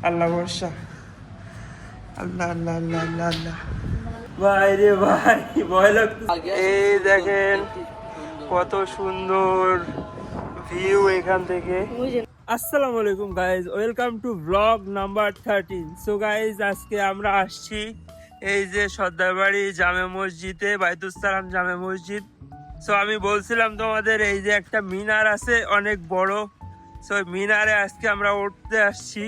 আল্লাহ ভরসা। আল্লাহ আল্লাহ আল্লাহ আল্লাহ আল্লাহ। ভাই রে ভাই, ভয় লাগছে। এই দেখেন কত সুন্দর ভিউ এখান থেকে। আসসালামু আলাইকুম guys, welcome to blog number 13। So guys আজকে আমরা আসছি এই যে সর্দারবাড়ি জামে মসজিদে, বাইতুস সালাম জামে মসজিদ। সো আমি বলছিলাম তোমাদের এই যে একটা মিনার আছে অনেক বড়, সো মিনারে আজকে আমরা উঠতে আসছি।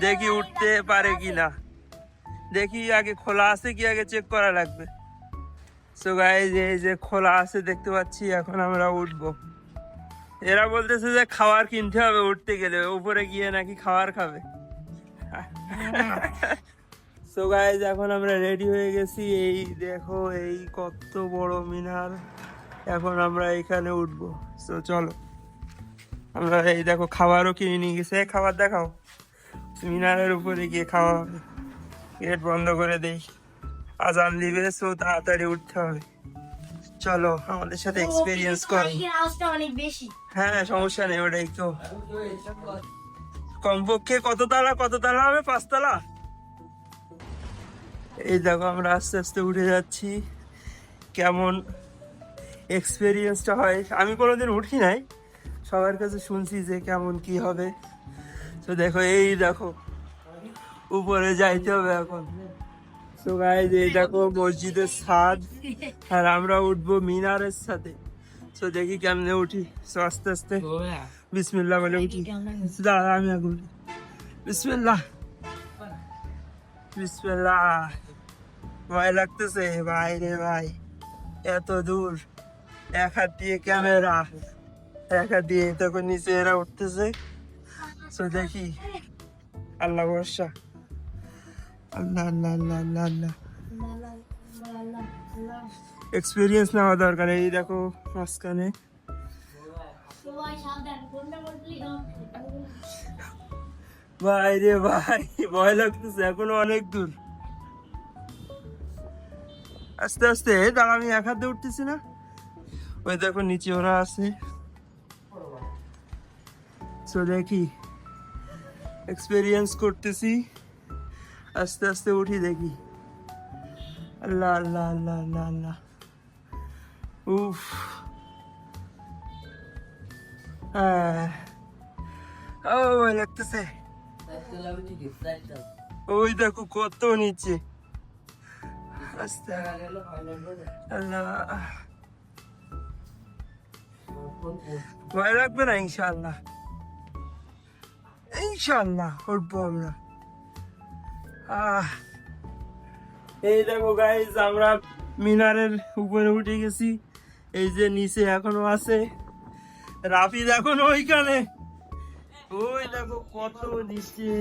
দেখি উঠতে পারে কিনা, দেখি আগে খোলা আছে কি আগে চেক করা লাগবে। সো গাইজ এই যে খোলা আছে দেখতে পাচ্ছি, এখন আমরা উঠবো। এরা বলতেছে যে খাবার কিনতে হবে উঠতে গেলে, উপরে গিয়ে নাকি খাবার খাবে। সো গাইজ এখন আমরা রেডি হয়ে গেছি। এই দেখো এই কত বড় মিনার, এখন আমরা এখানে উঠবো। সো চলো, আমরা এই দেখো খাবারও কিনে নিয়ে গেছে। খাবার দেখাও, মিনারের উপরে গিয়ে খাওয়া হবে। গেট বন্ধ করে দেই, আজান দিবে, সো তাড়াতাড়ি উঠতে হবে। চলো আমাদের সাথে এক্সপেরিয়েন্স করো। হ্যাঁ সমস্যা নেই, ওটাই তো। কমপক্ষে কত তালা হবে? 5 তালা। এই দেখো আমরা আস্তে আস্তে উঠে যাচ্ছি। কেমন এক্সপেরিয়েন্সটা হয়, আমি কোনোদিন উঠি নাই, সবার কাছে শুনছি যে কেমন কি হবে। তো দেখো এই দেখো উপরে যাইতে হবে এখন। তো গাইস এই দেখো মসজিদের ছাদ, আর আমরা উঠবো মিনারের সাথে। তো দেখি কেমনে উঠি। তো আস্তে আস্তে বিসমিল্লাহ বলে উঠি। দাঁড়া আমি আগে উঠি। বিসমিল্লাহ বিসমিল্লাহ। ভয় লাগতেছে ভাই রে ভাই, এত দূর। এক হাত দিয়ে ক্যামেরা, এক হাত দিয়ে তখন নিচে এরা উঠতেছে। তো দেখি, আল্লাহ ভরসা। আল্লাহ আল্লাহ আল্লাহ আল্লাহ আল্লাহ। এক্সপিরিয়েন্স নেওয়া দরকার। এই দেখো মাঝখানে ভাই রে ভাই, ভয় লাগতেছে, এখনো অনেক দূর। আস্তে আস্তে দাঁড়া, আমি এক হাত দিয়ে উঠতেছি না। ওই দেখো নিচে ওরা আছে। তো দেখি, এক্সপিরিয়েন্স করতেছি, আস্তে আস্তে উঠি দেখি। আল্লাহ আল্লাহ আল্লাহ আল্লাহ আল্লাহ। উফ, ও ভয় লাগতেছে। ওই দেখো কত নিচে। আল্লাহ, ভয় লাগবে না ইনশাআল্লাহ, ইনশাআল্লাহ উঠবো আমরা। এই দেখো গাইজ আমরা মিনারের উপরে উঠে গেছি। এই যে নিচে এখনো আছে রাফিদ, এখনো ওইখানে। ওই দেখো কত নিচে।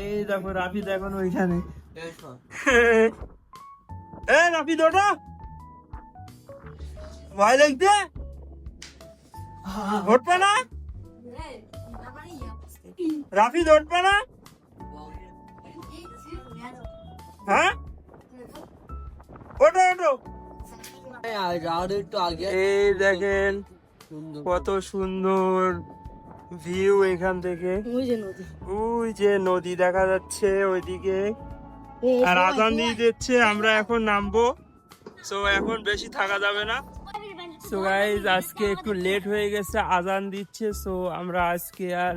এই দেখো রাফিদ এখনো ওইখানে। এ রাফিদ ওটা ভয় লাগছে, উঠবে না রাফিদ, উঠবে না। হ্যাঁ ওটো ওটো। এই দেখেন কত সুন্দর ভিউ এখান থেকে। ওই যে নদী দেখা যাচ্ছে ওইদিকে, আর আজান দিয়ে দিচ্ছে। আমরা এখন নামবো, সো এখন বেশি থাকা যাবে না। সো গাইজ আজকে একটু লেট হয়ে গেছে, আজান দিচ্ছে। সো আমরা আজকে আর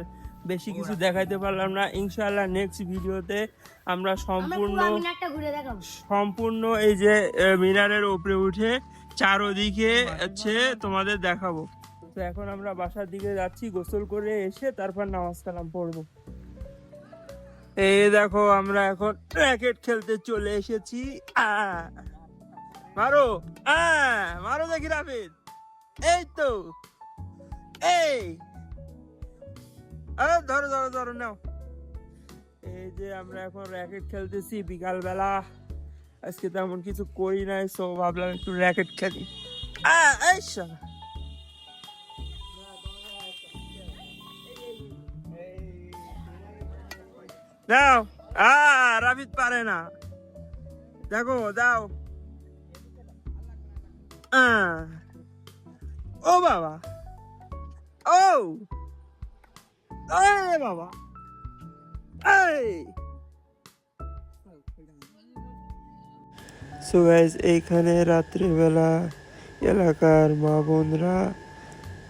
বেশি কিছু দেখাইতে পারলাম না। ইনশাআল্লাহ নেক্সট ভিডিওতে আমরা সম্পূর্ণ এই যে মিনারের উপরে উঠে চারোদিকে হচ্ছে তোমাদের দেখাবো। তো এখন আমরা বাসার দিকে যাচ্ছি, গোসল করে এসে তারপর নামাজ কালাম পড়বো। এই দেখো আমরা এখন র্যাকেট খেলতে চলে এসেছি। মারো মারো দেখি রাফিদ। এই তো, এই ধরো ধরো ধরো নাও। এই যে আমরা এখন র্যাকেট খেলতেছি বিকাল বেলা। আজকে তেমন কিছু করি নাই, সো ভাবলাম একটু র্যাকেট খেলি। এই শালা, দাও। রাফিদ পারে না, দেখো দাও। ও বাবা, ও বাবা, সো গাইস এইখানে রাত্রিবেলা এলাকার মা বোনরা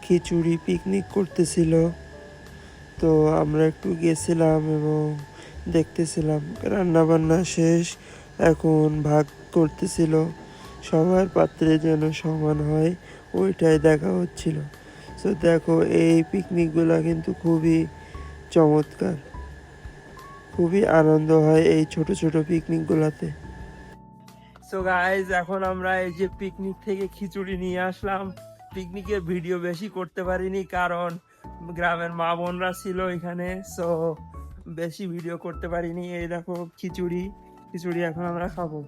খিচুড়ি পিকনিক করতেছিল, তো আমরা একটু গেছিলাম এবং দেখতেছিলাম। রান্না বান্না শেষ, এখন ভাগ করতেছিল, সবার পাত্রে যেন সমান হয় ওইটাই দেখা হচ্ছিল। সো দেখো এই পিকনিকগুলা কিন্তু খুবই চমৎকার, খুবই আনন্দ হয় এই ছোট ছোট পিকনিকগুলাতে। সো গাইজ এখন আমরা এই যে পিকনিক থেকে খিচুড়ি নিয়ে আসলাম, পিকনিকের ভিডিও বেশি করতে পারিনি কারণ গ্রামের মা বোনরা ছিল এখানে, সো বেশি ভিডিও করতে পারিনি। এই দেখো খিচুড়ি, খিচুড়ি এখন আমরা খাবো।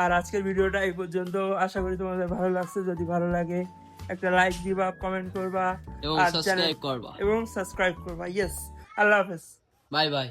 আর আজকের ভিডিওটা এই পর্যন্ত, আশা করি তোমাদের ভালো লাগছে। যদি ভালো লাগে একটা লাইক দিবা, কমেন্ট করবা এবং আর সাবস্ক্রাইব করবা। এবং সাবস্ক্রাইব করবা। ইয়েস, আল্লাহ হাফেজ, বাই বাই।